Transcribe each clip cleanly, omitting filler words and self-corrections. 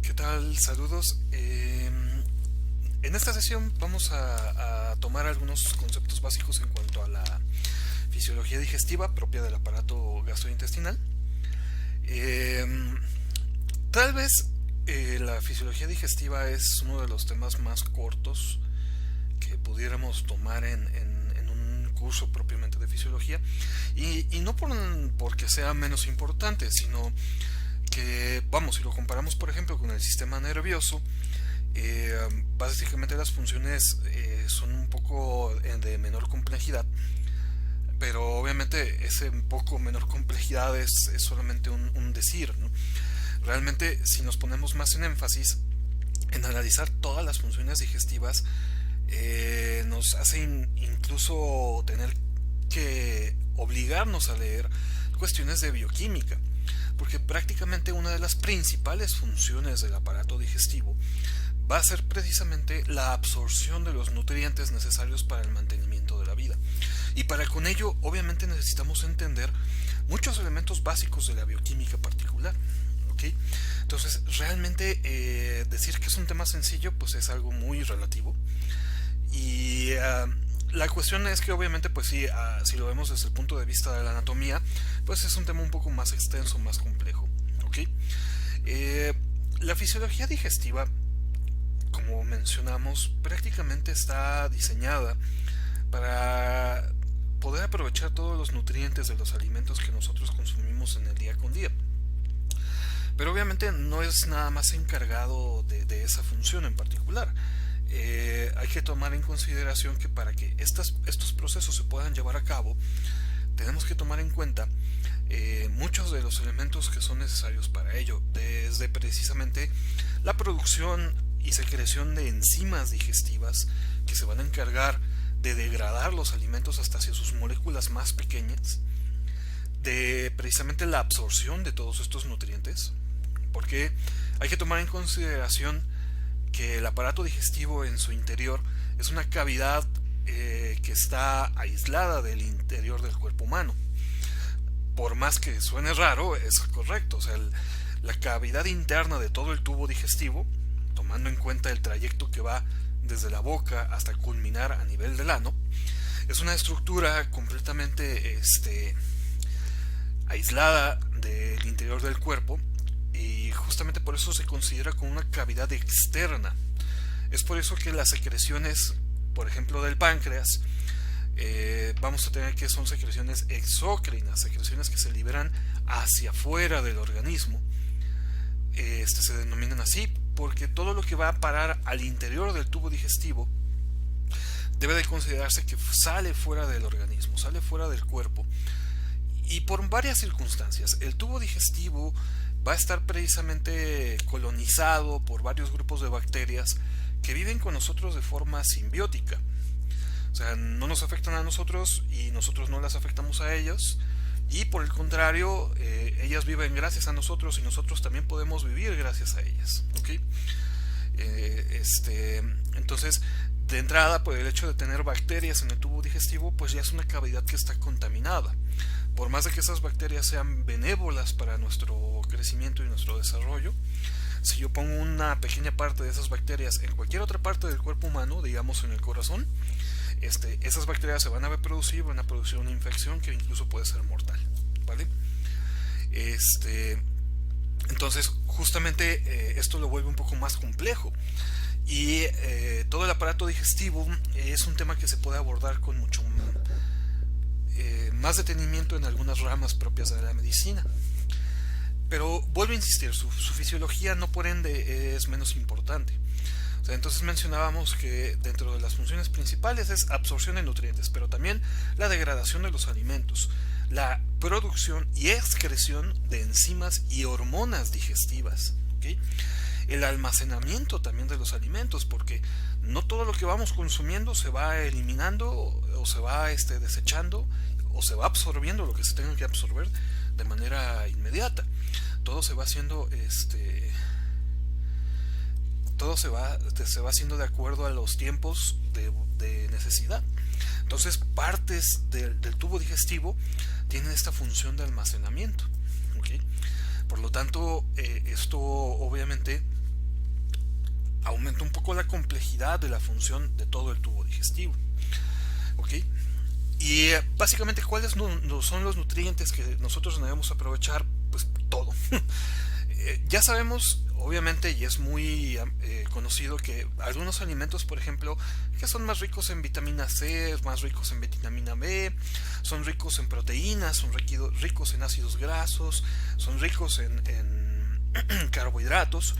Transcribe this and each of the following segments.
¿Qué tal? Saludos. En esta sesión vamos a tomar algunos conceptos básicos en cuanto a la fisiología digestiva propia del aparato gastrointestinal. Tal vez la fisiología digestiva es uno de los temas más cortos que pudiéramos tomar en un curso propiamente de fisiología, y no porque sea menos importante, sino que, vamos, si lo comparamos por ejemplo con el sistema nervioso, básicamente las funciones son un poco de menor complejidad, pero obviamente ese un poco menor complejidad es solamente un decir, ¿no? Realmente, si nos ponemos más en énfasis en analizar todas las funciones digestivas, nos hace incluso tener que obligarnos a leer cuestiones de bioquímica, porque prácticamente una de las principales funciones del aparato digestivo va a ser precisamente la absorción de los nutrientes necesarios para el mantenimiento de la vida. Y para con ello, obviamente, necesitamos entender muchos elementos básicos de la bioquímica particular. ¿Okay? Entonces, realmente decir que es un tema sencillo, pues es algo muy relativo. Y la cuestión es que obviamente, pues sí, si lo vemos desde el punto de vista de la anatomía, pues es un tema un poco más extenso, más complejo. ¿Okay? La fisiología digestiva, como mencionamos, prácticamente está diseñada para poder aprovechar todos los nutrientes de los alimentos que nosotros consumimos en el día con día. Pero obviamente no es nada más encargado de esa función en particular. Hay que tomar en consideración que para que estos procesos se puedan llevar a cabo, tenemos que tomar en cuenta muchos de los elementos que son necesarios para ello, desde precisamente la producción y secreción de enzimas digestivas que se van a encargar de degradar los alimentos hasta hacia sus moléculas más pequeñas, de precisamente la absorción de todos estos nutrientes, porque hay que tomar en consideración que el aparato digestivo en su interior es una cavidad que está aislada del interior del cuerpo humano. Por más que suene raro, es correcto. O sea, la cavidad interna de todo el tubo digestivo, tomando en cuenta el trayecto que va desde la boca hasta culminar a nivel del ano, es una estructura completamente aislada del interior del cuerpo, y justamente por eso se considera como una cavidad externa. Es por eso que las secreciones, por ejemplo del páncreas, vamos a tener que son secreciones exócrinas, secreciones que se liberan hacia afuera del organismo. Se denominan así porque todo lo que va a parar al interior del tubo digestivo debe de considerarse que sale fuera del organismo, sale fuera del cuerpo, y por varias circunstancias. El tubo digestivo va a estar precisamente colonizado por varios grupos de bacterias que viven con nosotros de forma simbiótica. O sea, no nos afectan a nosotros y nosotros no las afectamos a ellos, y por el contrario, ellas viven gracias a nosotros y nosotros también podemos vivir gracias a ellas. ¿Okay? Entonces, de entrada, por el hecho de tener bacterias en el tubo digestivo, pues ya es una cavidad que está contaminada. Por más de que esas bacterias sean benévolas para nuestro crecimiento y nuestro desarrollo, si yo pongo una pequeña parte de esas bacterias en cualquier otra parte del cuerpo humano, digamos en el corazón, esas bacterias se van a reproducir, van a producir una infección que incluso puede ser mortal, ¿vale? Entonces, justamente esto lo vuelve un poco más complejo, y todo el aparato digestivo es un tema que se puede abordar con mucho más detenimiento en algunas ramas propias de la medicina. Pero vuelvo a insistir, su fisiología no por ende es menos importante. O sea, entonces mencionábamos que dentro de las funciones principales es absorción de nutrientes, pero también la degradación de los alimentos, la producción y excreción de enzimas y hormonas digestivas, ¿okay? El almacenamiento también de los alimentos, porque no todo lo que vamos consumiendo se va eliminando o se va desechando o se va absorbiendo lo que se tenga que absorber de manera inmediata. Todo se va haciendo todo se va haciendo de acuerdo a los tiempos de necesidad. Entonces partes del tubo digestivo tienen esta función de almacenamiento, ¿okay? Por lo tanto, esto obviamente aumenta un poco la complejidad de la función de todo el tubo digestivo, ¿okay? Y básicamente, ¿cuáles son los nutrientes que nosotros debemos aprovechar? Pues todo. Ya sabemos, obviamente, y es muy conocido que algunos alimentos, por ejemplo, que son más ricos en vitamina C, más ricos en vitamina B, son ricos en proteínas, son ricos en ácidos grasos, son ricos en carbohidratos.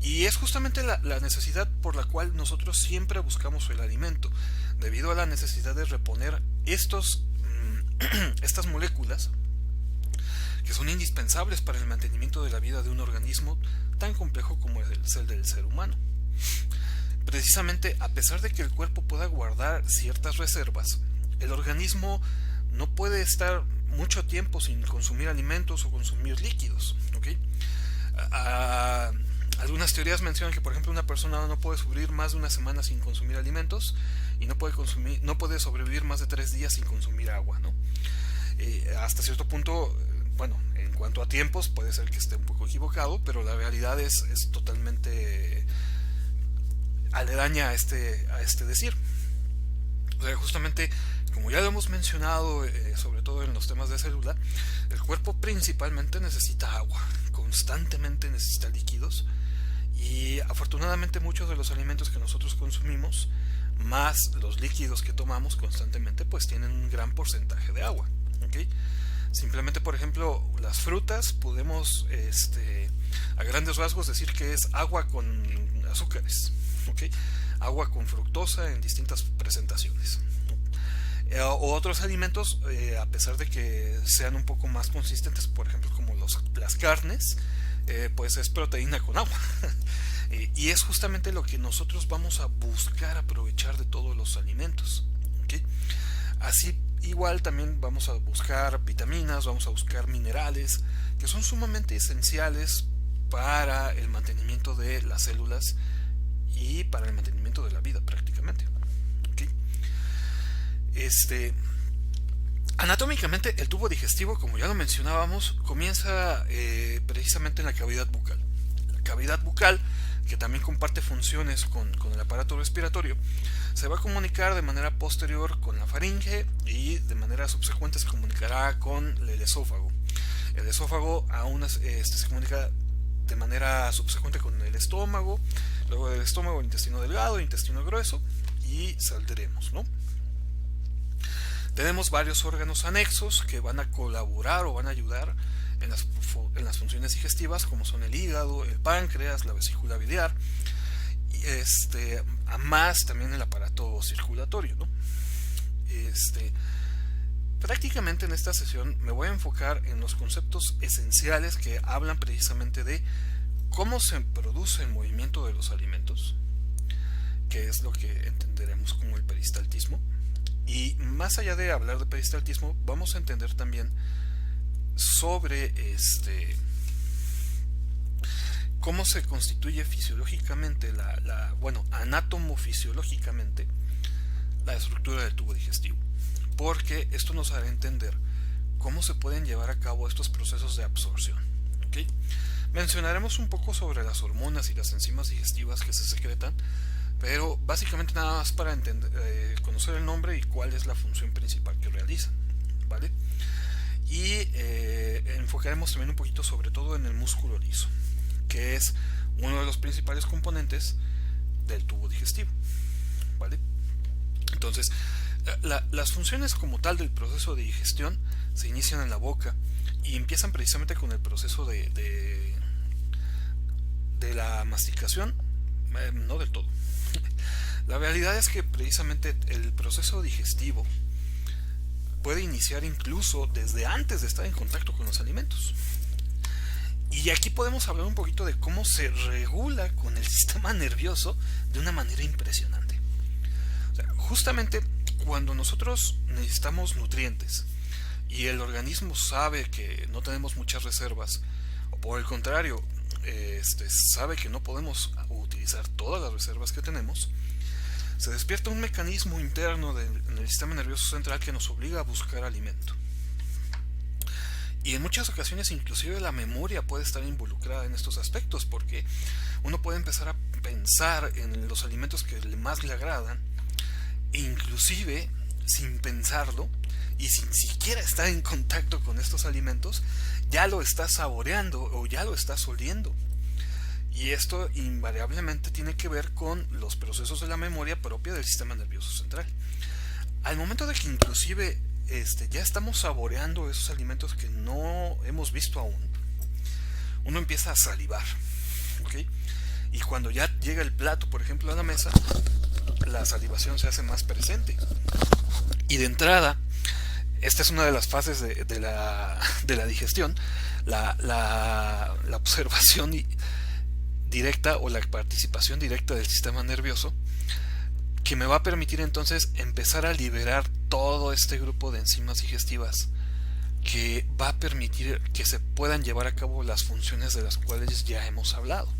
Y es justamente la necesidad por la cual nosotros siempre buscamos el alimento, debido a la necesidad de reponer estas moléculas que son indispensables para el mantenimiento de la vida de un organismo tan complejo como es el del ser humano. Precisamente, a pesar de que el cuerpo pueda guardar ciertas reservas, el organismo no puede estar mucho tiempo sin consumir alimentos o consumir líquidos, ¿okay? Algunas teorías mencionan que, por ejemplo, una persona no puede sobrevivir más de una semana sin consumir alimentos y no puede sobrevivir más de 3 días sin consumir agua, ¿no? Hasta cierto punto, bueno, en cuanto a tiempos puede ser que esté un poco equivocado, pero la realidad es totalmente aledaña a este decir. O sea, justamente, como ya lo hemos mencionado, sobre todo en los temas de célula, el cuerpo principalmente necesita agua, constantemente necesita líquidos, y afortunadamente muchos de los alimentos que nosotros consumimos, más los líquidos que tomamos constantemente, pues tienen un gran porcentaje de agua, ¿okay? Simplemente, por ejemplo, las frutas podemos a grandes rasgos decir que es agua con azúcares, ¿okay? Agua con fructosa en distintas presentaciones. O otros alimentos, a pesar de que sean un poco más consistentes, por ejemplo como las carnes, pues es proteína con agua. Y es justamente lo que nosotros vamos a buscar aprovechar de todos los alimentos, ¿okay? Así igual también vamos a buscar vitaminas, vamos a buscar minerales, que son sumamente esenciales para el mantenimiento de las células y para el mantenimiento de la vida prácticamente, ¿okay? Anatómicamente, el tubo digestivo, como ya lo mencionábamos, comienza precisamente en la cavidad bucal. La cavidad bucal, que también comparte funciones con el aparato respiratorio, se va a comunicar de manera posterior con la faringe y de manera subsecuente se comunicará con el esófago. El esófago se comunica de manera subsecuente con el estómago, luego del estómago el intestino delgado, el intestino grueso, y saldremos, ¿no? Tenemos varios órganos anexos que van a colaborar o van a ayudar en las funciones digestivas, como son el hígado, el páncreas, la vesícula biliar, a más también el aparato circulatorio, ¿no? Prácticamente en esta sesión me voy a enfocar en los conceptos esenciales que hablan precisamente de cómo se produce el movimiento de los alimentos, que es lo que entenderemos como el peristaltismo. Y más allá de hablar de peristaltismo, vamos a entender también sobre cómo se constituye fisiológicamente anatomofisiológicamente la estructura del tubo digestivo, porque esto nos hará entender cómo se pueden llevar a cabo estos procesos de absorción, ¿okay? Mencionaremos un poco sobre las hormonas y las enzimas digestivas que se secretan, pero básicamente nada más para conocer el nombre y cuál es la función principal que realizan, ¿vale? Y enfocaremos también un poquito sobre todo en el músculo liso, que es uno de los principales componentes del tubo digestivo, ¿vale? Entonces, las funciones como tal del proceso de digestión se inician en la boca y empiezan precisamente con el proceso de la masticación, no del todo. La realidad es que precisamente el proceso digestivo puede iniciar incluso desde antes de estar en contacto con los alimentos. Y aquí podemos hablar un poquito de cómo se regula con el sistema nervioso de una manera impresionante. O sea, justamente cuando nosotros necesitamos nutrientes y el organismo sabe que no tenemos muchas reservas, o por el contrario, sabe que no podemos utilizar todas las reservas que tenemos, se despierta un mecanismo interno en el sistema nervioso central que nos obliga a buscar alimento. Y en muchas ocasiones inclusive la memoria puede estar involucrada en estos aspectos, porque uno puede empezar a pensar en los alimentos que más le agradan, e inclusive sin pensarlo y sin siquiera estar en contacto con estos alimentos, ya lo estás saboreando o ya lo estás oliendo. Y esto invariablemente tiene que ver con los procesos de la memoria propia del sistema nervioso central. Al momento de que inclusive ya estamos saboreando esos alimentos que no hemos visto aún, uno empieza a salivar, ¿okay? Y cuando ya llega el plato, por ejemplo, a la mesa, la salivación se hace más presente. Y de entrada, esta es una de las fases de la digestión, la observación directa o la participación directa del sistema nervioso, que me va a permitir entonces empezar a liberar todo este grupo de enzimas digestivas que va a permitir que se puedan llevar a cabo las funciones de las cuales ya hemos hablado.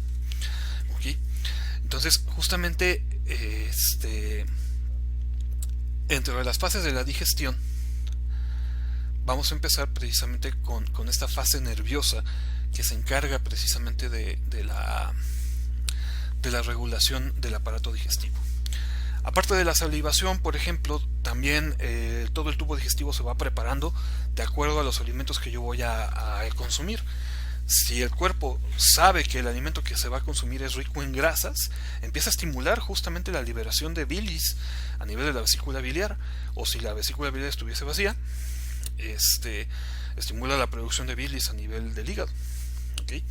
¿Okay? Entonces, justamente entre las fases de la digestión vamos a empezar precisamente con esta fase nerviosa que se encarga precisamente de la regulación del aparato digestivo. Aparte de la salivación, por ejemplo, también todo el tubo digestivo se va preparando de acuerdo a los alimentos que yo voy a consumir. Si el cuerpo sabe que el alimento que se va a consumir es rico en grasas, empieza a estimular justamente la liberación de bilis a nivel de la vesícula biliar, o si la vesícula biliar estuviese vacía, estimula la producción de bilis a nivel del hígado. ¿Okay?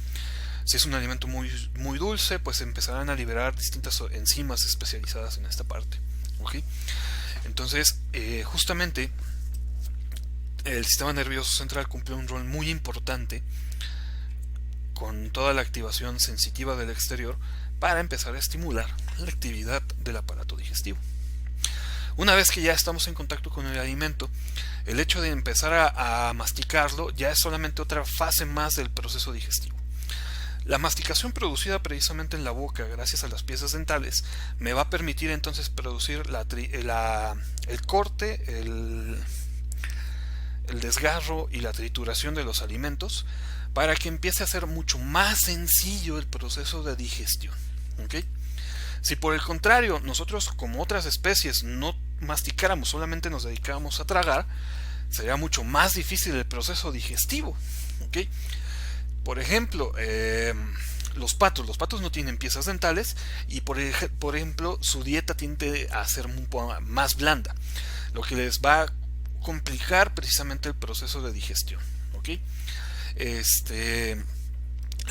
Si es un alimento muy, muy dulce, pues empezarán a liberar distintas enzimas especializadas en esta parte. ¿Okay? Entonces, justamente, el sistema nervioso central cumple un rol muy importante con toda la activación sensitiva del exterior para empezar a estimular la actividad del aparato digestivo. Una vez que ya estamos en contacto con el alimento, el hecho de empezar a masticarlo ya es solamente otra fase más del proceso digestivo. La masticación producida precisamente en la boca gracias a las piezas dentales me va a permitir entonces producir el corte, el desgarro y la trituración de los alimentos para que empiece a ser mucho más sencillo el proceso de digestión. ¿Okay? Si por el contrario nosotros como otras especies no masticáramos, solamente nos dedicáramos a tragar, sería mucho más difícil el proceso digestivo. ¿Okay? Por ejemplo, los patos no tienen piezas dentales y por ejemplo su dieta tiende a ser un poco más blanda, lo que les va a complicar precisamente el proceso de digestión. ¿Okay?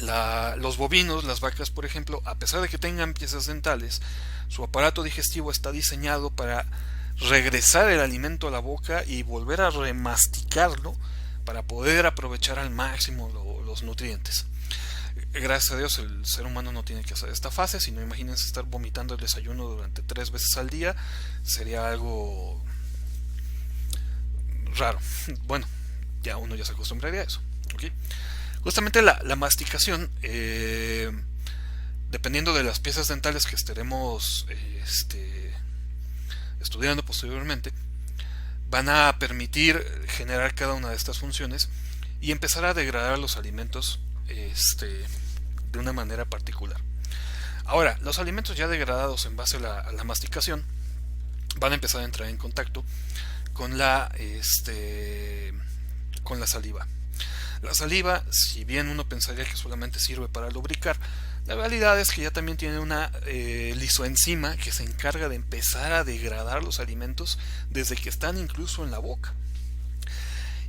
Los bovinos, las vacas por ejemplo, a pesar de que tengan piezas dentales, su aparato digestivo está diseñado para regresar el alimento a la boca y volver a remasticarlo para poder aprovechar al máximo los nutrientes. Gracias a Dios el ser humano no tiene que hacer esta fase, si no, imagínense estar vomitando el desayuno durante 3 veces al día, sería algo raro. Bueno, ya uno ya se acostumbraría a eso. ¿Okay? Justamente la masticación, dependiendo de las piezas dentales que estaremos estudiando posteriormente, van a permitir generar cada una de estas funciones y empezar a degradar los alimentos de una manera particular. Ahora, los alimentos ya degradados en base a la masticación van a empezar a entrar en contacto con la saliva. La saliva, si bien uno pensaría que solamente sirve para lubricar, la realidad es que ya también tiene una lisoenzima que se encarga de empezar a degradar los alimentos desde que están incluso en la boca.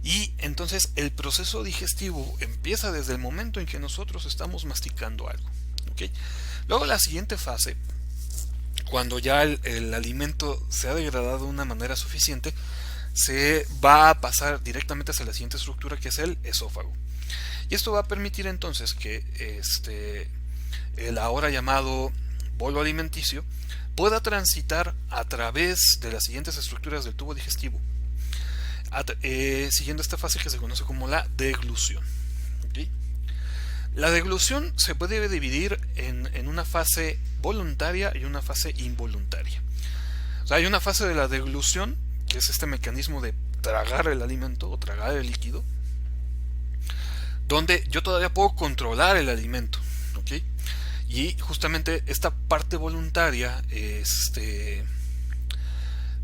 Y entonces el proceso digestivo empieza desde el momento en que nosotros estamos masticando algo. ¿Okay? Luego la siguiente fase, cuando ya el alimento se ha degradado de una manera suficiente, se va a pasar directamente hacia la siguiente estructura, que es el esófago. Y esto va a permitir entonces que el ahora llamado bolo alimenticio pueda transitar a través de las siguientes estructuras del tubo digestivo, siguiendo esta fase que se conoce como la deglución. ¿Okay? La deglución se puede dividir en una fase voluntaria y una fase involuntaria. O sea, hay una fase de la deglución, que es este mecanismo de tragar el alimento o tragar el líquido, donde yo todavía puedo controlar el alimento, ¿ok? Y justamente esta parte voluntaria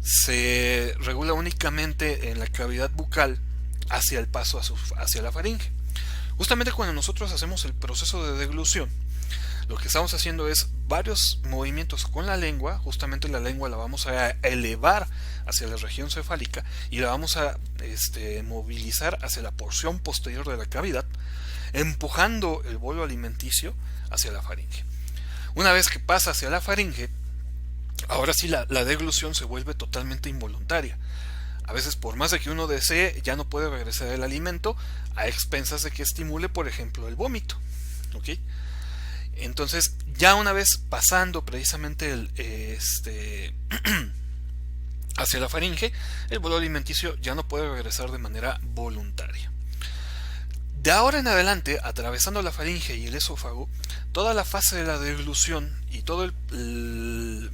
se regula únicamente en la cavidad bucal hacia el paso hacia la faringe. Justamente cuando nosotros hacemos el proceso de deglución, lo que estamos haciendo es varios movimientos con la lengua. Justamente la lengua la vamos a elevar hacia la región cefálica y la vamos a movilizar hacia la porción posterior de la cavidad, empujando el bolo alimenticio hacia la faringe. Una vez que pasa hacia la faringe, ahora sí la deglución se vuelve totalmente involuntaria. A veces, por más de que uno desee, ya no puede regresar el alimento a expensas de que estimule, por ejemplo, el vómito, ¿ok? Entonces, ya una vez pasando precisamente hacia la faringe, el bolo alimenticio ya no puede regresar de manera voluntaria. De ahora en adelante, atravesando la faringe y el esófago, toda la fase de la deglución y todo el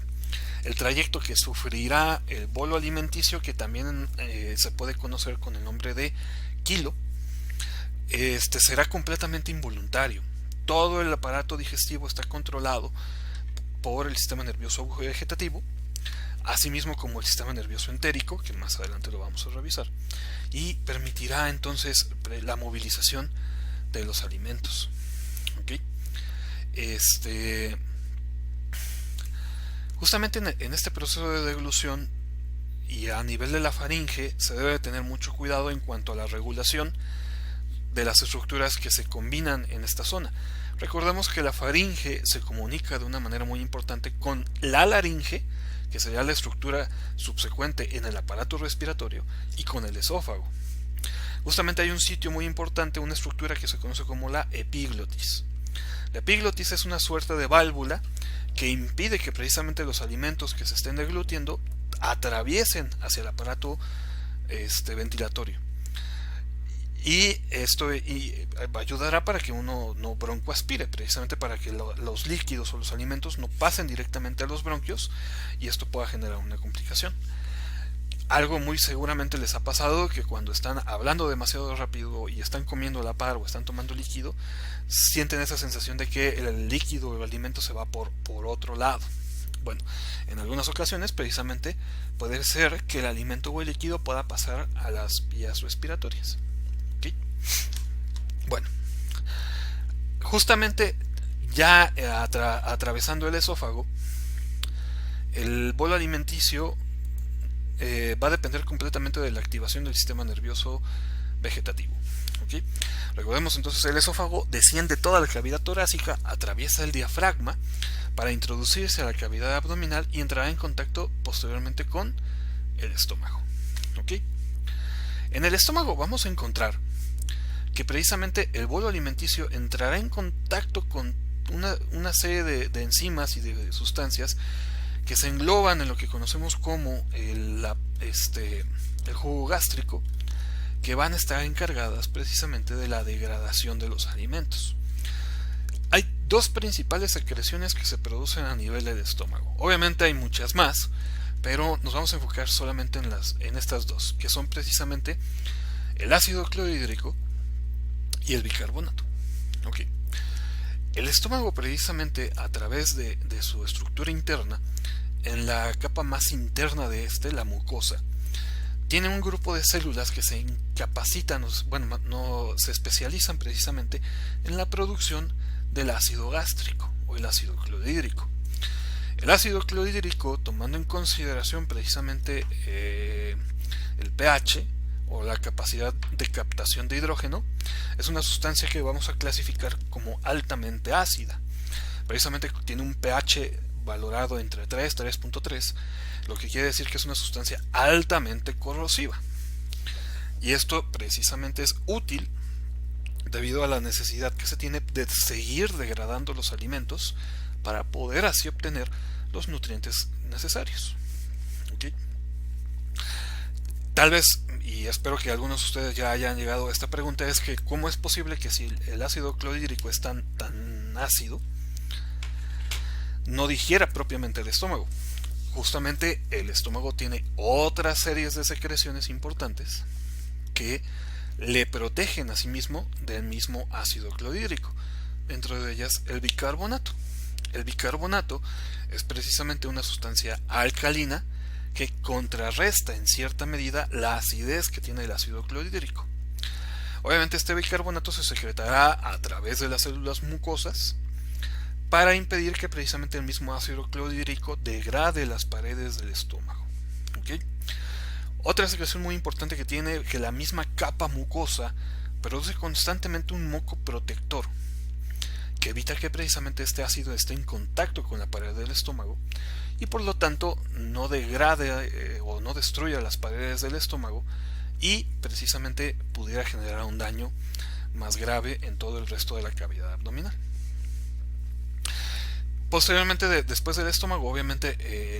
trayecto que sufrirá el bolo alimenticio, que también se puede conocer con el nombre de quilo, será completamente involuntario. Todo el aparato digestivo está controlado por el sistema nervioso vegetativo, asimismo como el sistema nervioso entérico, que más adelante lo vamos a revisar, y permitirá entonces la movilización de los alimentos. ¿Okay? Justamente en este proceso de deglución y a nivel de la faringe se debe tener mucho cuidado en cuanto a la regulación de las estructuras que se combinan en esta zona. Recordemos que la faringe se comunica de una manera muy importante con la laringe, que sería la estructura subsecuente en el aparato respiratorio, y con el esófago. Justamente hay un sitio muy importante, una estructura que se conoce como la epiglotis. La epiglotis es una suerte de válvula que impide que precisamente los alimentos que se estén deglutiendo atraviesen hacia el aparato ventilatorio. Y esto ayudará para que uno no broncoaspire, precisamente para que los líquidos o los alimentos no pasen directamente a los bronquios y esto pueda generar una complicación. Algo muy seguramente les ha pasado, que cuando están hablando demasiado rápido y están comiendo a la par o están tomando líquido, sienten esa sensación de que el líquido o el alimento se va por otro lado. Bueno, en algunas ocasiones precisamente puede ser que el alimento o el líquido pueda pasar a las vías respiratorias. ¿Okay? Bueno, justamente ya atravesando el esófago, el bolo alimenticio va a depender completamente de la activación del sistema nervioso vegetativo. ¿Okay? Recordemos entonces, el esófago desciende toda la cavidad torácica, atraviesa el diafragma para introducirse a la cavidad abdominal y entrará en contacto posteriormente con el estómago. ¿Okay? En el estómago vamos a encontrar que precisamente el bolo alimenticio entrará en contacto con una serie de enzimas y de sustancias que se engloban en lo que conocemos como el jugo gástrico, que van a estar encargadas precisamente de la degradación de los alimentos. Hay dos principales secreciones que se producen a nivel del estómago. Obviamente hay muchas más, pero nos vamos a enfocar solamente en estas dos, que son precisamente el ácido clorhídrico y el bicarbonato. Okay. El estómago, precisamente a través de su estructura interna, en la capa más interna de la mucosa, tiene un grupo de células que se incapacitan, se especializan precisamente en la producción del ácido gástrico o el ácido clorhídrico. El ácido clorhídrico, tomando en consideración precisamente el pH o la capacidad de captación de hidrógeno, es una sustancia que vamos a clasificar como altamente ácida. Precisamente tiene un pH valorado entre 3 y 3.3, lo que quiere decir que es una sustancia altamente corrosiva. Y esto precisamente es útil debido a la necesidad que se tiene de seguir degradando los alimentos para poder así obtener los nutrientes necesarios. ¿Okay? Tal vez, y espero que algunos de ustedes ya hayan llegado a esta pregunta, es que ¿cómo es posible que si el ácido clorhídrico es tan ácido, no digiera propiamente el estómago? justamente el estómago tiene otras series de secreciones importantes que le protegen a sí mismo del mismo ácido clorhídrico, dentro de ellas el bicarbonato. El bicarbonato es precisamente una sustancia alcalina que contrarresta en cierta medida la acidez que tiene el ácido clorhídrico. Obviamente este bicarbonato se secretará a través de las células mucosas para impedir que precisamente el mismo ácido clorhídrico degrade las paredes del estómago. ¿Okay? Otra secreción muy importante que tiene, que la misma capa mucosa produce constantemente un moco protector que evita que precisamente este ácido esté en contacto con la pared del estómago y por lo tanto no degrade o no destruya las paredes del estómago y precisamente pudiera generar un daño más grave en todo el resto de la cavidad abdominal. Posteriormente, después del estómago, obviamente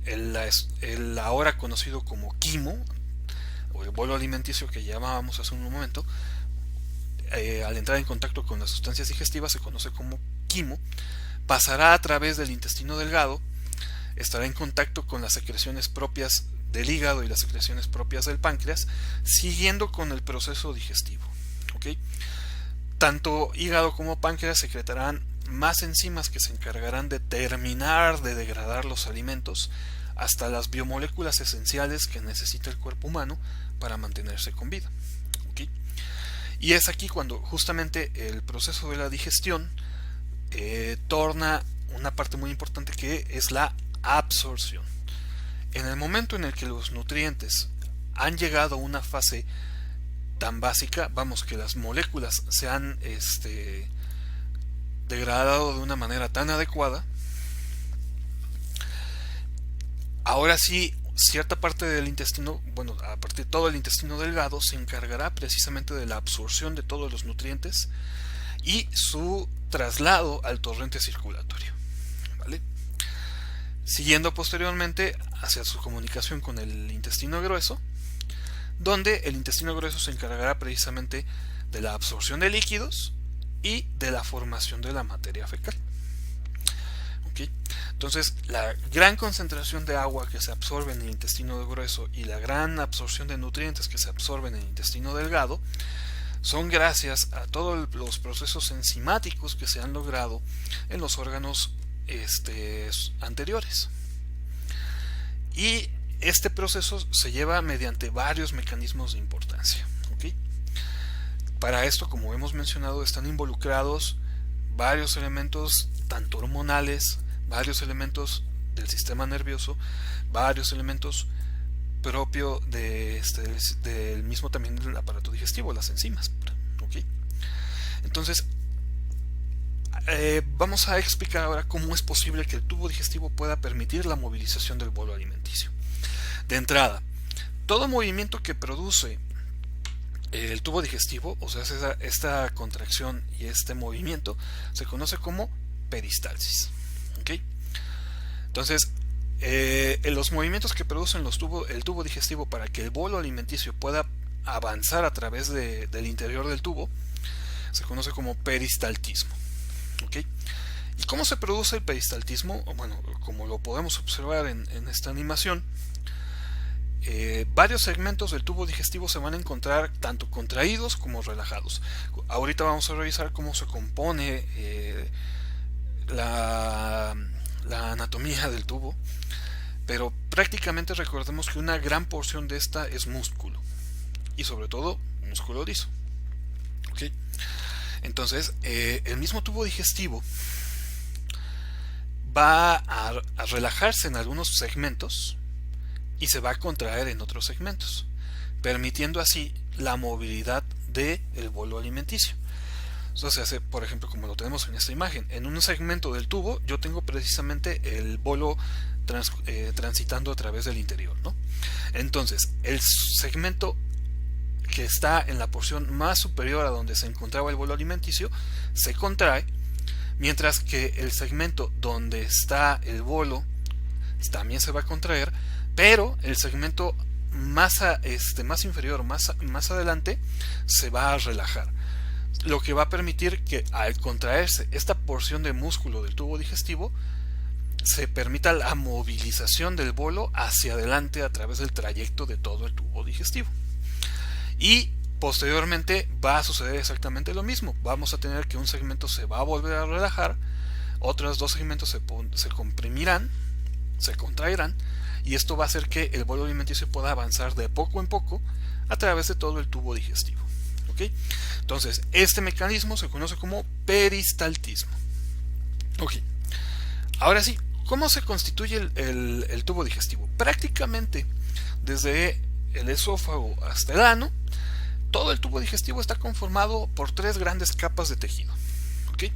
el ahora conocido como quimo o el bolo alimenticio que llamábamos hace un momento, al entrar en contacto con las sustancias digestivas se conoce como quimo, pasará a través del intestino delgado, estará en contacto con las secreciones propias del hígado y las secreciones propias del páncreas, siguiendo con el proceso digestivo. ¿Okay? Tanto hígado como páncreas secretarán más enzimas que se encargarán de terminar de degradar los alimentos hasta las biomoléculas esenciales que necesita el cuerpo humano para mantenerse con vida. ¿Okay? Y es aquí cuando justamente el proceso de la digestión torna una parte muy importante, que es la absorción. En el momento en el que los nutrientes han llegado a una fase tan básica, vamos, que las moléculas se han degradado de una manera tan adecuada, ahora sí cierta parte del intestino, bueno, a partir de todo el intestino delgado, se encargará precisamente de la absorción de todos los nutrientes y su traslado al torrente circulatorio, ¿vale? Siguiendo posteriormente hacia su comunicación con el intestino grueso, donde el intestino grueso se encargará precisamente de la absorción de líquidos y de la formación de la materia fecal. ¿Okay? Entonces, la gran concentración de agua que se absorbe en el intestino grueso y la gran absorción de nutrientes que se absorben en el intestino delgado son gracias a todos los procesos enzimáticos que se han logrado en los órganos anteriores. Y este proceso se lleva mediante varios mecanismos de importancia. ¿Okay? Para esto, como hemos mencionado, están involucrados varios elementos, tanto hormonales, varios elementos del sistema nervioso, varios elementos propios del mismo también del aparato digestivo, las enzimas. ¿Okay? Entonces, vamos a explicar ahora cómo es posible que el tubo digestivo pueda permitir la movilización del bolo alimenticio. De entrada, todo movimiento que produce el tubo digestivo, o sea, esta contracción y este movimiento, se conoce como peristalsis. ¿Okay? Entonces, los movimientos que producen el tubo digestivo para que el bolo alimenticio pueda avanzar a través del interior del tubo se conoce como peristaltismo. ¿Okay? ¿Y cómo se produce el peristaltismo? Bueno, como lo podemos observar en esta animación, varios segmentos del tubo digestivo se van a encontrar tanto contraídos como relajados. Ahorita vamos a revisar cómo se compone la anatomía del tubo, pero prácticamente recordemos que una gran porción de esta es músculo, y sobre todo músculo liso. ¿Okay? Entonces, el mismo tubo digestivo va a relajarse en algunos segmentos y se va a contraer en otros segmentos, permitiendo así la movilidad del bolo alimenticio. Eso se hace, por ejemplo, como lo tenemos en esta imagen. En un segmento del tubo yo tengo precisamente el bolo transitando a través del interior, ¿no? Entonces, el segmento que está en la porción más superior a donde se encontraba el bolo alimenticio se contrae, mientras que el segmento donde está el bolo también se va a contraer, pero el segmento más inferior, más adelante, se va a relajar, lo que va a permitir que al contraerse esta porción de músculo del tubo digestivo se permita la movilización del bolo hacia adelante a través del trayecto de todo el tubo digestivo. Y posteriormente va a suceder exactamente lo mismo. Vamos a tener que un segmento se va a volver a relajar, otros dos segmentos se comprimirán, se contraerán, y esto va a hacer que el bolo alimenticio pueda avanzar de poco en poco a través de todo el tubo digestivo. ¿Okay? Entonces, este mecanismo se conoce como peristaltismo. Okay. Ahora sí, ¿cómo se constituye el tubo digestivo? Prácticamente desde el esófago hasta el ano, todo el tubo digestivo está conformado por tres grandes capas de tejido. ¿Okay?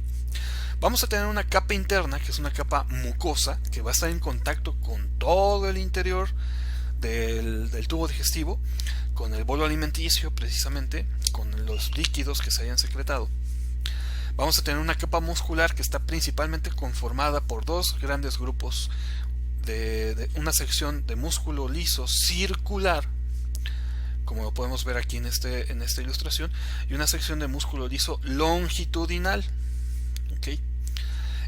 Vamos a tener una capa interna, que es una capa mucosa, que va a estar en contacto con todo el interior del tubo digestivo, con el bolo alimenticio precisamente, con los líquidos que se hayan secretado. Vamos a tener una capa muscular que está principalmente conformada por dos grandes grupos de una sección de músculo liso circular, como lo podemos ver aquí en esta ilustración, y una sección de músculo liso longitudinal. ¿Okay?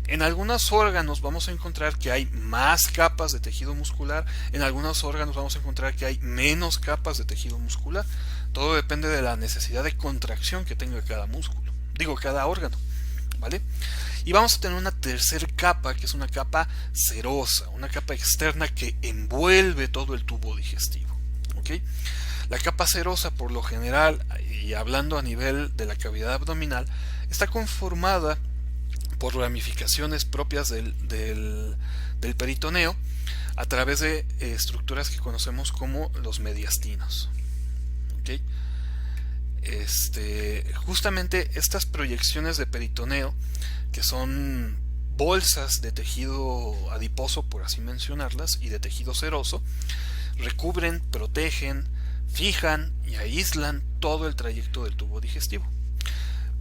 En algunos órganos vamos a encontrar que hay más capas de tejido muscular, en algunos órganos vamos a encontrar que hay menos capas de tejido muscular. Todo depende de la necesidad de contracción que tenga cada músculo, cada órgano, ¿vale? Y vamos a tener una tercera capa, que es una capa serosa, una capa externa que envuelve todo el tubo digestivo. ¿Okay? La capa serosa, por lo general, y hablando a nivel de la cavidad abdominal, está conformada por ramificaciones propias del peritoneo a través de estructuras que conocemos como los mediastinos. ¿Okay? Justamente estas proyecciones de peritoneo, que son bolsas de tejido adiposo, por así mencionarlas, y de tejido seroso, recubren, protegen, fijan y aíslan todo el trayecto del tubo digestivo.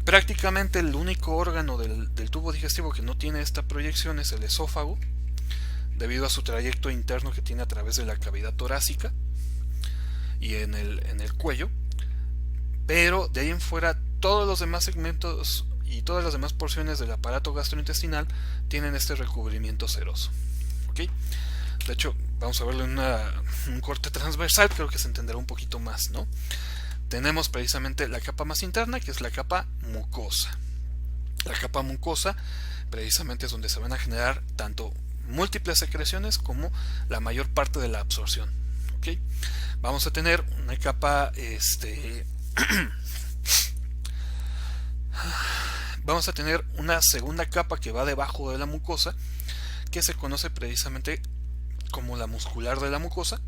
Prácticamente el único órgano del tubo digestivo que no tiene esta proyección es el esófago, debido a su trayecto interno que tiene a través de la cavidad torácica y en el cuello. Pero de ahí en fuera, todos los demás segmentos y todas las demás porciones del aparato gastrointestinal tienen este recubrimiento seroso. ¿Okay? De hecho, vamos a verlo en un corte transversal, creo que se entenderá un poquito más, ¿no? Tenemos precisamente la capa más interna, que es la capa mucosa. La capa mucosa precisamente es donde se van a generar tanto múltiples secreciones como la mayor parte de la absorción. ¿Okay? Vamos a tener una capa vamos a tener una segunda capa que va debajo de la mucosa, que se conoce precisamente como la muscular de la mucosa.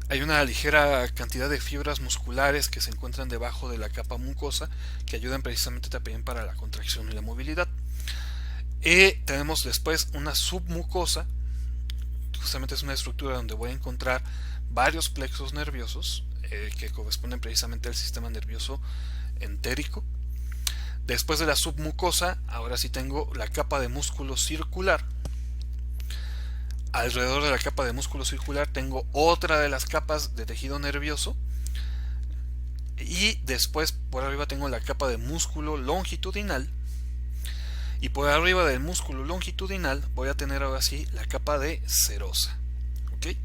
Hay una ligera cantidad de fibras musculares que se encuentran debajo de la capa mucosa, que ayudan precisamente también para la contracción y la movilidad. Y tenemos después una submucosa, justamente es una estructura donde voy a encontrar varios plexos nerviosos que corresponden precisamente al sistema nervioso entérico. Después de la submucosa, ahora sí tengo la capa de músculo circular. Alrededor de la capa de músculo circular tengo otra de las capas de tejido nervioso, y después por arriba tengo la capa de músculo longitudinal, y por arriba del músculo longitudinal voy a tener ahora sí la capa de serosa. ¿Okay?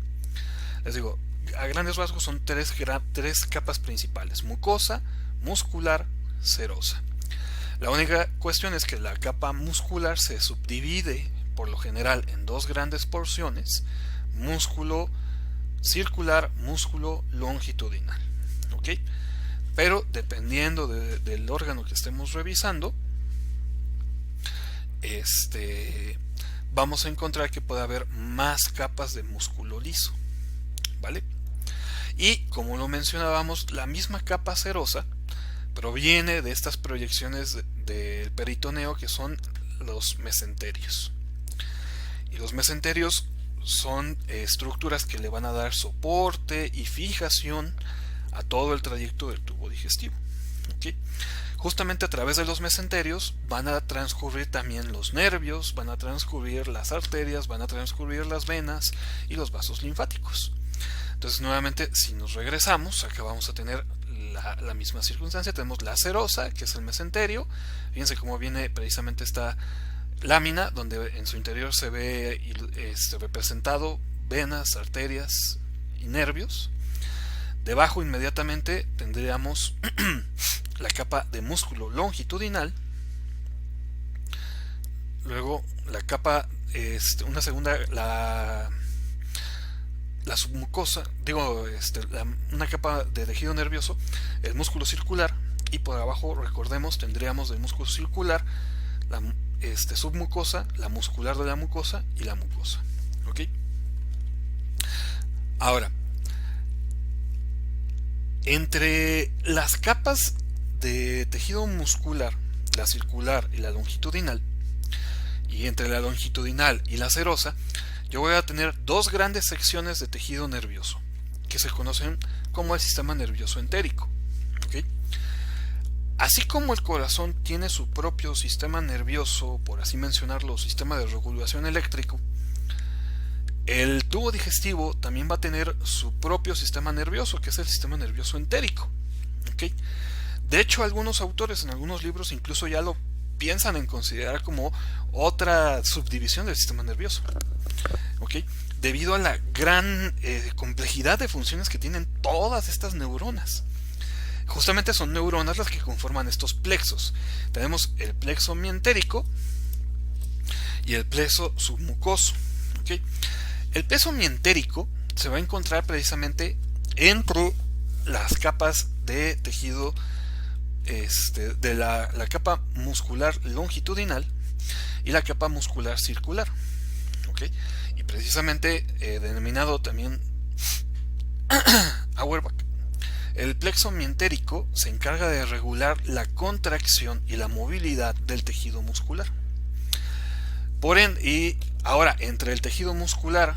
Les digo, a grandes rasgos son tres capas principales: mucosa, muscular, serosa. La única cuestión es que la capa muscular se subdivide por lo general en dos grandes porciones: músculo circular, músculo longitudinal. ¿Okay? Pero dependiendo del órgano que estemos revisando, vamos a encontrar que puede haber más capas de músculo liso, ¿vale? Y como lo mencionábamos, la misma capa serosa proviene de estas proyecciones del peritoneo, que son los mesenterios. Y los mesenterios son estructuras que le van a dar soporte y fijación a todo el trayecto del tubo digestivo. ¿Okay? Justamente a través de los mesenterios van a transcurrir también los nervios, van a transcurrir las arterias, van a transcurrir las venas y los vasos linfáticos. Entonces, nuevamente, si nos regresamos, acá vamos a tener la misma circunstancia. Tenemos la serosa, que es el mesenterio. Fíjense cómo viene precisamente esta lámina donde en su interior se ve representado venas, arterias y nervios. Debajo inmediatamente tendríamos la capa de músculo longitudinal. Luego la capa, una segunda, la submucosa, una capa de tejido nervioso, el músculo circular, y por abajo, recordemos, tendríamos del músculo circular la submucosa, la muscular de la mucosa y la mucosa. ¿Ok? Ahora, entre las capas de tejido muscular, la circular y la longitudinal, y entre la longitudinal y la serosa, yo voy a tener dos grandes secciones de tejido nervioso que se conocen como el sistema nervioso entérico. ¿Okay? Así como el corazón tiene su propio sistema nervioso, por así mencionarlo, sistema de regulación eléctrico, el tubo digestivo también va a tener su propio sistema nervioso, que es el sistema nervioso entérico. ¿Okay? De hecho, algunos autores en algunos libros incluso ya lo piensan en considerar como otra subdivisión del sistema nervioso. ¿Okay? Debido a la gran complejidad de funciones que tienen todas estas neuronas. Justamente son neuronas las que conforman estos plexos. Tenemos el plexo mientérico y el plexo submucoso. ¿Okay? El plexo mientérico se va a encontrar precisamente entre las capas de tejido de la capa muscular longitudinal y la capa muscular circular. ¿Okay? Y precisamente denominado también Auerbach, el plexo mientérico se encarga de regular la contracción y la movilidad del tejido muscular. Por ende, y ahora entre el tejido muscular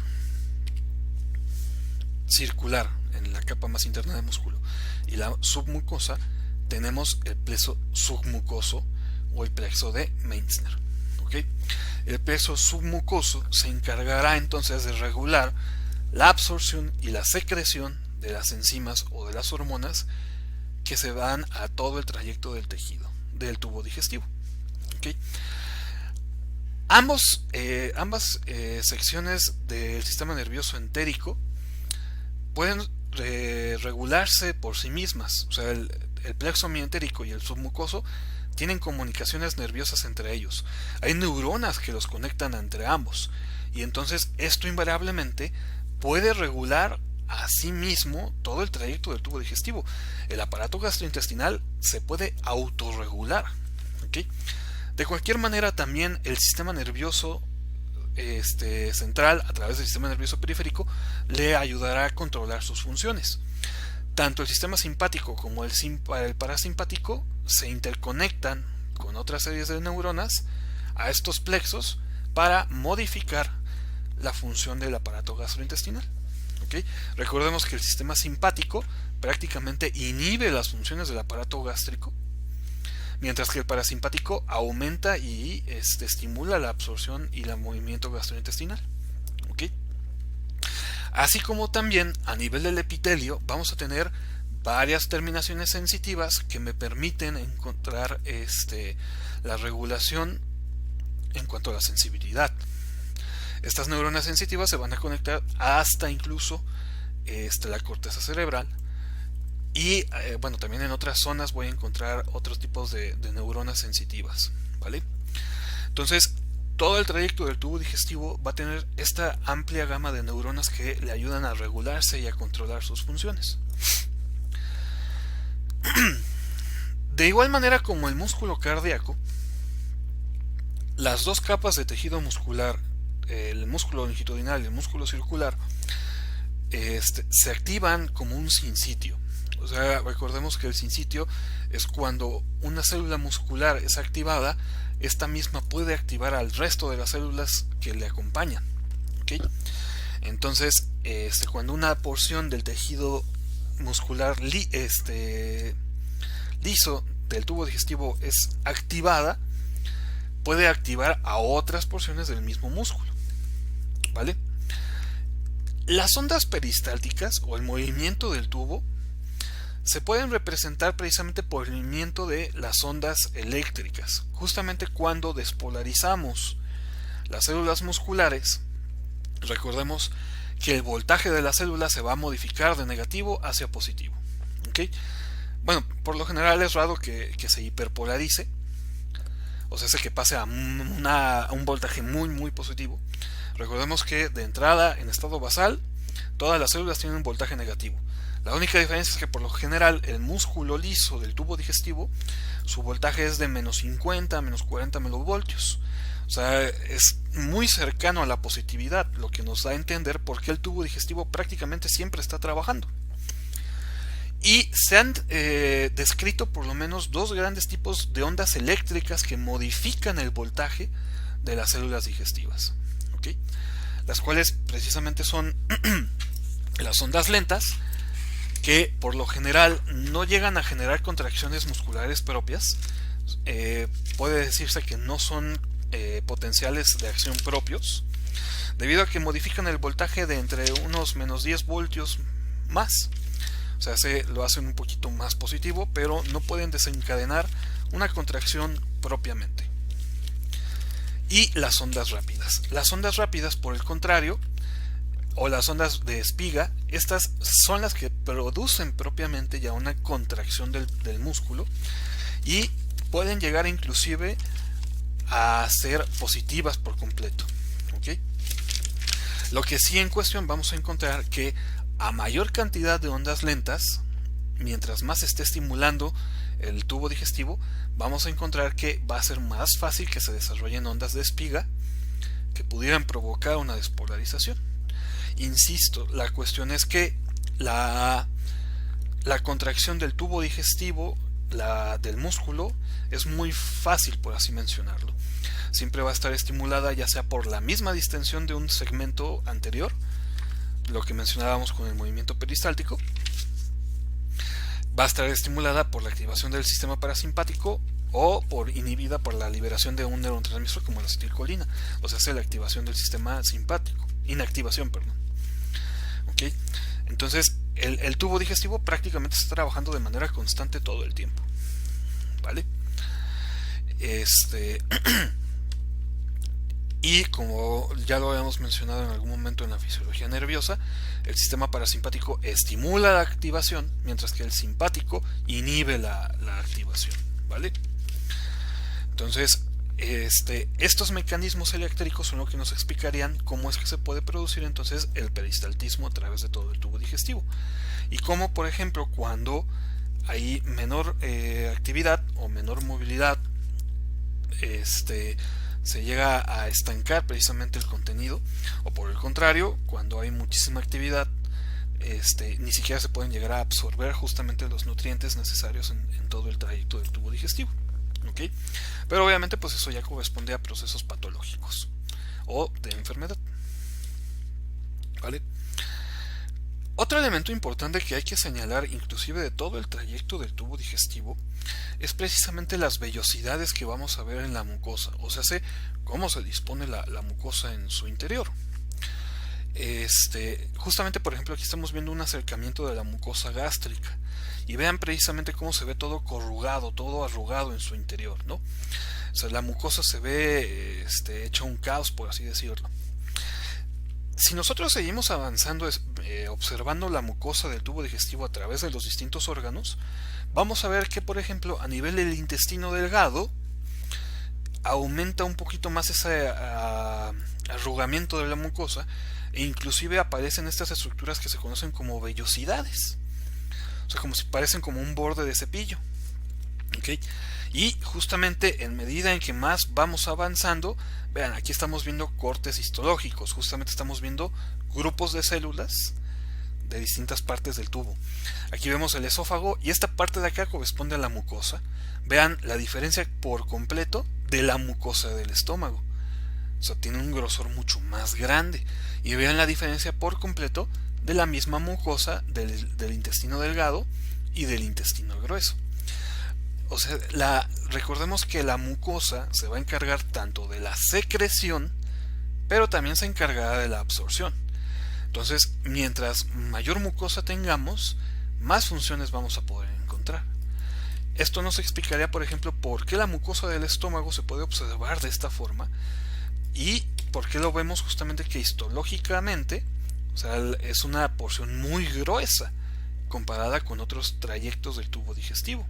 circular en la capa más interna del músculo y la submucosa, tenemos el plexo submucoso o el plexo de Meissner. ¿Okay? El plexo submucoso se encargará entonces de regular la absorción y la secreción de las enzimas o de las hormonas que se van a todo el trayecto del tejido, del tubo digestivo. ¿Okay? Ambas secciones del sistema nervioso entérico pueden regularse por sí mismas. O sea, el plexo mientérico y el submucoso tienen comunicaciones nerviosas entre ellos. Hay neuronas que los conectan entre ambos. Y entonces esto invariablemente puede regular a sí mismo todo el trayecto del tubo digestivo. El aparato gastrointestinal se puede autorregular. ¿Okay? De cualquier manera, también el sistema nervioso central, a través del sistema nervioso periférico, le ayudará a controlar sus funciones. Tanto el sistema simpático como el parasimpático se interconectan con otras series de neuronas a estos plexos para modificar la función del aparato gastrointestinal. ¿Okay? Recordemos que el sistema simpático prácticamente inhibe las funciones del aparato gástrico, mientras que el parasimpático aumenta y estimula la absorción y el movimiento gastrointestinal. ¿Okay? Así como también a nivel del epitelio vamos a tener varias terminaciones sensitivas que me permiten encontrar la regulación en cuanto a la sensibilidad. Estas neuronas sensitivas se van a conectar hasta incluso la corteza cerebral. Y bueno, también en otras zonas voy a encontrar otros tipos de neuronas sensitivas, ¿vale? Entonces, todo el trayecto del tubo digestivo va a tener esta amplia gama de neuronas que le ayudan a regularse y a controlar sus funciones. De igual manera como el músculo cardíaco, las dos capas de tejido muscular, el músculo longitudinal y el músculo circular, se activan como un sinsitio. O sea, recordemos que el sinsitio es cuando una célula muscular es activada, esta misma puede activar al resto de las células que le acompañan. ¿Okay? Entonces, cuando una porción del tejido muscular liso del tubo digestivo es activada, puede activar a otras porciones del mismo músculo. ¿Vale? Las ondas peristálticas o el movimiento del tubo se pueden representar precisamente por el movimiento de las ondas eléctricas. Justamente cuando despolarizamos las células musculares, recordemos que el voltaje de la célula se va a modificar de negativo hacia positivo. ¿Okay? Bueno, por lo general es raro que se hiperpolarice, o sea, que pase a un voltaje muy positivo. Recordemos que de entrada, en estado basal, todas las células tienen un voltaje negativo. La única diferencia es que por lo general el músculo liso del tubo digestivo, su voltaje es de menos 50, menos 40 milivoltios. O sea, es muy cercano a la positividad, lo que nos da a entender por qué el tubo digestivo prácticamente siempre está trabajando. Y se han descrito por lo menos dos grandes tipos de ondas eléctricas que modifican el voltaje de las células digestivas. ¿Okay? Las cuales precisamente son las ondas lentas, que por lo general no llegan a generar contracciones musculares propias. Puede decirse que no son potenciales de acción propios, debido a que modifican el voltaje de entre unos menos 10 voltios más. O sea, lo hacen un poquito más positivo, pero no pueden desencadenar una contracción propiamente. Y las ondas rápidas. Las ondas rápidas, por el contrario, o las ondas de espiga, estas son las que producen propiamente ya una contracción del músculo y pueden llegar inclusive a ser positivas por completo. ¿Okay? Lo que sí en cuestión vamos a encontrar que a mayor cantidad de ondas lentas, mientras más se esté estimulando el tubo digestivo, vamos a encontrar que va a ser más fácil que se desarrollen ondas de espiga que pudieran provocar una despolarización. Insisto, la cuestión es que la contracción del tubo digestivo, del músculo, es muy fácil, por así mencionarlo. Siempre va a estar estimulada ya sea por la misma distensión de un segmento anterior, lo que mencionábamos con el movimiento peristáltico, va a estar estimulada por la activación del sistema parasimpático o inhibida por la liberación de un neurotransmisor como la acetilcolina, o sea, la activación del sistema simpático, inactivación, perdón. ¿Okay? Entonces, el tubo digestivo prácticamente está trabajando de manera constante todo el tiempo, ¿vale? Y como ya lo habíamos mencionado en algún momento en la fisiología nerviosa, el sistema parasimpático estimula la activación, mientras que el simpático inhibe la activación, ¿vale? Entonces, estos mecanismos eléctricos son lo que nos explicarían cómo es que se puede producir entonces el peristaltismo a través de todo el tubo digestivo. Y cómo, por ejemplo, cuando hay menor actividad o menor movilidad, se llega a estancar precisamente el contenido, o por el contrario, cuando hay muchísima actividad, ni siquiera se pueden llegar a absorber justamente los nutrientes necesarios en todo el trayecto del tubo digestivo. ¿Okay? Pero obviamente pues eso ya corresponde a procesos patológicos o de enfermedad, ¿vale? Otro elemento importante que hay que señalar, inclusive de todo el trayecto del tubo digestivo, es precisamente las vellosidades que vamos a ver en la mucosa, o sea, cómo se dispone la mucosa en su interior. Justamente, por ejemplo, aquí estamos viendo un acercamiento de la mucosa gástrica y vean precisamente cómo se ve todo corrugado, todo arrugado en su interior, ¿no? O sea, la mucosa se ve hecha un caos, por así decirlo. Si nosotros seguimos avanzando observando la mucosa del tubo digestivo a través de los distintos órganos, vamos a ver que, por ejemplo, a nivel del intestino delgado aumenta un poquito más ese arrugamiento de la mucosa, e inclusive aparecen estas estructuras que se conocen como vellosidades, o sea, como si parecen como un borde de cepillo. ¿Okay? Y justamente en medida en que más vamos avanzando, vean, aquí estamos viendo cortes histológicos, justamente estamos viendo grupos de células de distintas partes del tubo. Aquí vemos el esófago y esta parte de acá corresponde a la mucosa. Vean la diferencia por completo de la mucosa del estómago. O sea, tiene un grosor mucho más grande. Y vean la diferencia por completo de la misma mucosa del intestino delgado y del intestino grueso. O sea, recordemos que la mucosa se va a encargar tanto de la secreción, pero también se encargará de la absorción. Entonces, mientras mayor mucosa tengamos, más funciones vamos a poder encontrar. Esto nos explicaría, por ejemplo, por qué la mucosa del estómago se puede observar de esta forma y por qué lo vemos justamente que histológicamente, o sea, es una porción muy gruesa comparada con otros trayectos del tubo digestivo.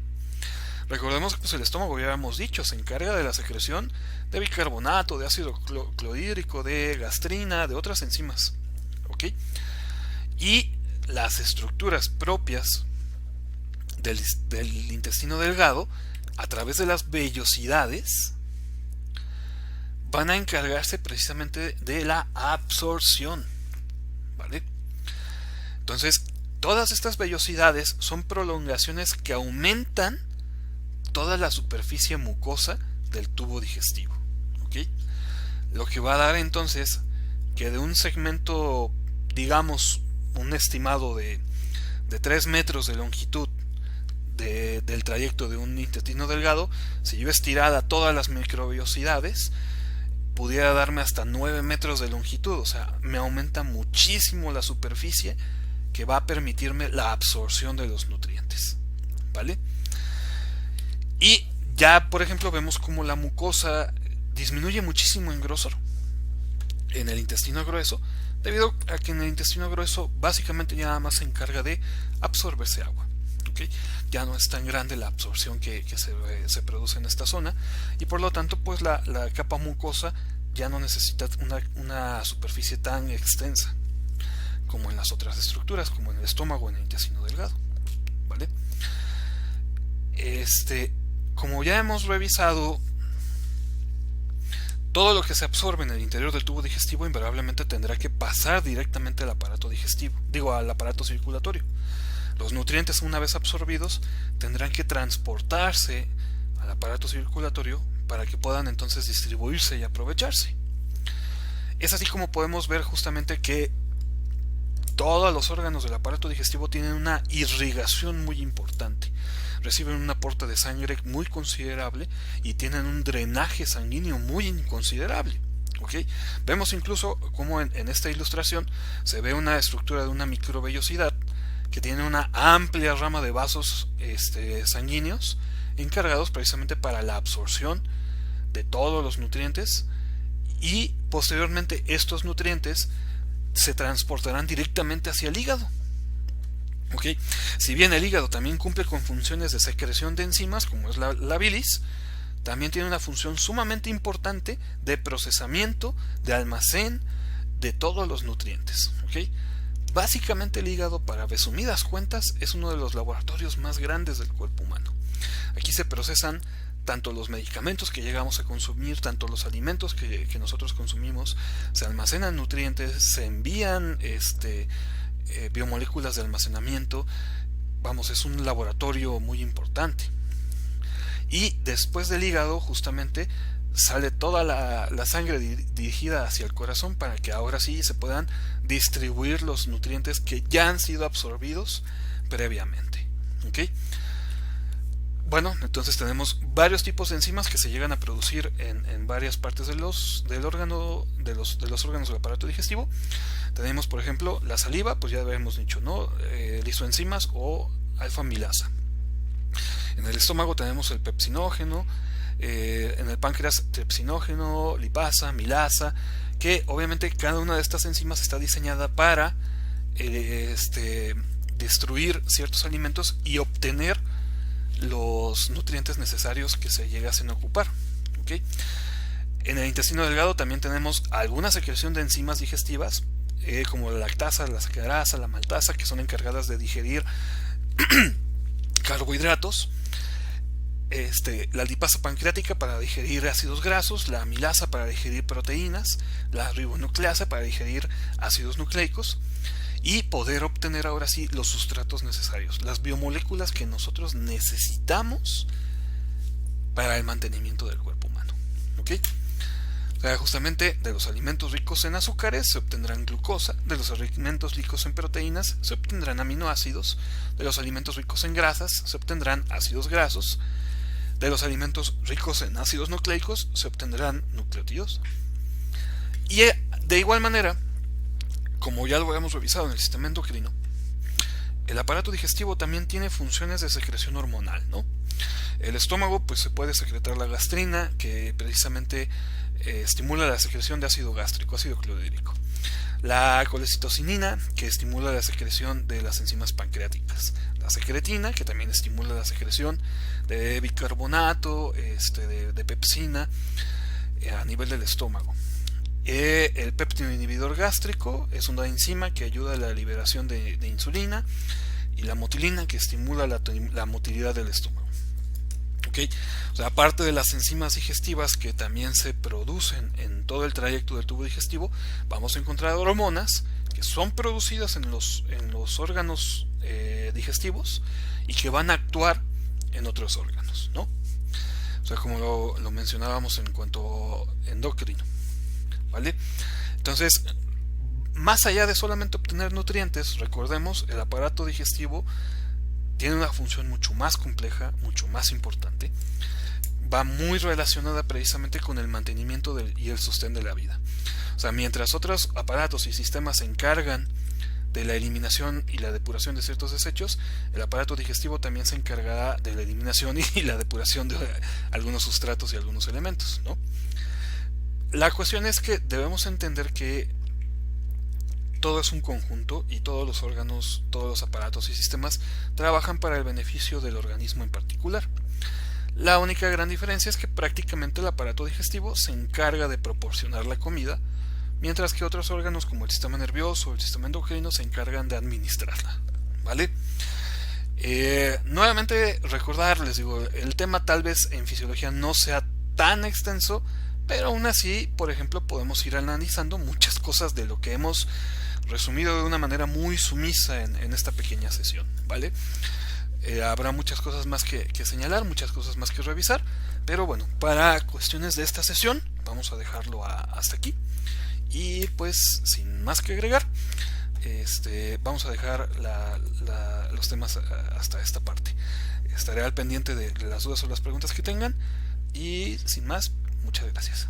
Recordemos que pues, el estómago, ya habíamos dicho, se encarga de la secreción de bicarbonato, de ácido clorhídrico, de gastrina, de otras enzimas. ¿Ok? Y las estructuras propias del intestino delgado, a través de las vellosidades, van a encargarse precisamente de la absorción. ¿Vale? Entonces, todas estas vellosidades son prolongaciones que aumentan toda la superficie mucosa del tubo digestivo. ¿Okay? Lo que va a dar entonces que de un segmento, digamos, un estimado de 3 metros de longitud del trayecto de un intestino delgado, si yo estirara todas las microvellosidades, pudiera darme hasta 9 metros de longitud. O sea, me aumenta muchísimo la superficie que va a permitirme la absorción de los nutrientes. ¿Vale? Y ya, por ejemplo, vemos como la mucosa disminuye muchísimo en grosor en el intestino grueso, debido a que en el intestino grueso básicamente ya nada más se encarga de absorberse agua. ¿Okay? Ya no es tan grande la absorción que se produce en esta zona, y por lo tanto pues la capa mucosa ya no necesita una superficie tan extensa como en las otras estructuras, como en el estómago o en el intestino delgado. ¿Vale? Como ya hemos revisado, todo lo que se absorbe en el interior del tubo digestivo invariablemente tendrá que pasar directamente al aparato digestivo, al aparato circulatorio. Los nutrientes, una vez absorbidos, tendrán que transportarse al aparato circulatorio para que puedan entonces distribuirse y aprovecharse. Es así como podemos ver justamente que todos los órganos del aparato digestivo tienen una irrigación muy importante. Reciben un aporte de sangre muy considerable y tienen un drenaje sanguíneo muy considerable. ¿Okay? Vemos incluso como en esta ilustración se ve una estructura de una microvellosidad que tiene una amplia rama de vasos sanguíneos encargados precisamente para la absorción de todos los nutrientes, y posteriormente estos nutrientes se transportarán directamente hacia el hígado. ¿Okay? Si bien el hígado también cumple con funciones de secreción de enzimas, como es la bilis, también tiene una función sumamente importante de procesamiento, de almacén de todos los nutrientes. ¿Okay? Básicamente el hígado, para resumidas cuentas, es uno de los laboratorios más grandes del cuerpo humano. Aquí se procesan tanto los medicamentos que llegamos a consumir, tanto los alimentos que nosotros consumimos, se almacenan nutrientes, se envían biomoléculas de almacenamiento. Vamos, es un laboratorio muy importante. Y después del hígado justamente sale toda la sangre dirigida hacia el corazón para que ahora sí se puedan distribuir los nutrientes que ya han sido absorbidos previamente. ¿Okay? Bueno, entonces tenemos varios tipos de enzimas que se llegan a producir en varias partes de los órganos del aparato digestivo. Tenemos, por ejemplo, la saliva, pues ya habíamos dicho, ¿no? Lisoenzimas o alfa-amilasa. En el estómago tenemos el pepsinógeno, en el páncreas tripsinógeno, lipasa, milasa, que obviamente cada una de estas enzimas está diseñada para destruir ciertos alimentos y obtener los nutrientes necesarios que se llegasen a ocupar. ¿Okay? En el intestino delgado también tenemos alguna secreción de enzimas digestivas, como la lactasa, la sacarasa, la maltasa, que son encargadas de digerir carbohidratos. La lipasa pancreática para digerir ácidos grasos, la amilasa para digerir proteínas, la ribonucleasa para digerir ácidos nucleicos, y poder obtener ahora sí los sustratos necesarios, las biomoléculas que nosotros necesitamos para el mantenimiento del cuerpo humano. ¿Okay? O sea, justamente de los alimentos ricos en azúcares se obtendrán glucosa, de los alimentos ricos en proteínas se obtendrán aminoácidos, de los alimentos ricos en grasas se obtendrán ácidos grasos, de los alimentos ricos en ácidos nucleicos se obtendrán nucleótidos. Y de igual manera, como ya lo habíamos revisado en el sistema endocrino, el aparato digestivo también tiene funciones de secreción hormonal, ¿no? El estómago, pues se puede secretar la gastrina, que precisamente estimula la secreción de ácido gástrico, ácido clorhídrico. La colecitocinina, que estimula la secreción de las enzimas pancreáticas. La secretina, que también estimula la secreción de bicarbonato, de pepsina a nivel del estómago. El péptido inhibidor gástrico es una enzima que ayuda a la liberación de insulina, y la motilina, que estimula la motilidad del estómago. ¿Okay? O sea, aparte de las enzimas digestivas que también se producen en todo el trayecto del tubo digestivo, vamos a encontrar hormonas que son producidas en los órganos digestivos y que van a actuar en otros órganos, ¿no? O sea, como lo mencionábamos en cuanto endocrino, ¿vale? Entonces, más allá de solamente obtener nutrientes, recordemos, el aparato digestivo tiene una función mucho más compleja, mucho más importante. Va muy relacionada precisamente con el mantenimiento y el sostén de la vida. O sea, mientras otros aparatos y sistemas se encargan de la eliminación y la depuración de ciertos desechos, el aparato digestivo también se encargará de la eliminación y la depuración de algunos sustratos y algunos elementos, ¿no? La cuestión es que debemos entender que todo es un conjunto y todos los órganos, todos los aparatos y sistemas trabajan para el beneficio del organismo en particular. La única gran diferencia es que prácticamente el aparato digestivo se encarga de proporcionar la comida, mientras que otros órganos como el sistema nervioso o el sistema endocrino se encargan de administrarla, ¿vale? Nuevamente recordarles, digo, el tema tal vez en fisiología no sea tan extenso, pero aún así, por ejemplo, podemos ir analizando muchas cosas de lo que hemos resumido de una manera muy sumisa en esta pequeña sesión, ¿vale? Habrá muchas cosas más que señalar, muchas cosas más que revisar, pero bueno, para cuestiones de esta sesión vamos a dejarlo hasta aquí. Y pues sin más que agregar, vamos a dejar los temas hasta esta parte. Estaré al pendiente de las dudas o las preguntas que tengan, y sin más, muchas gracias.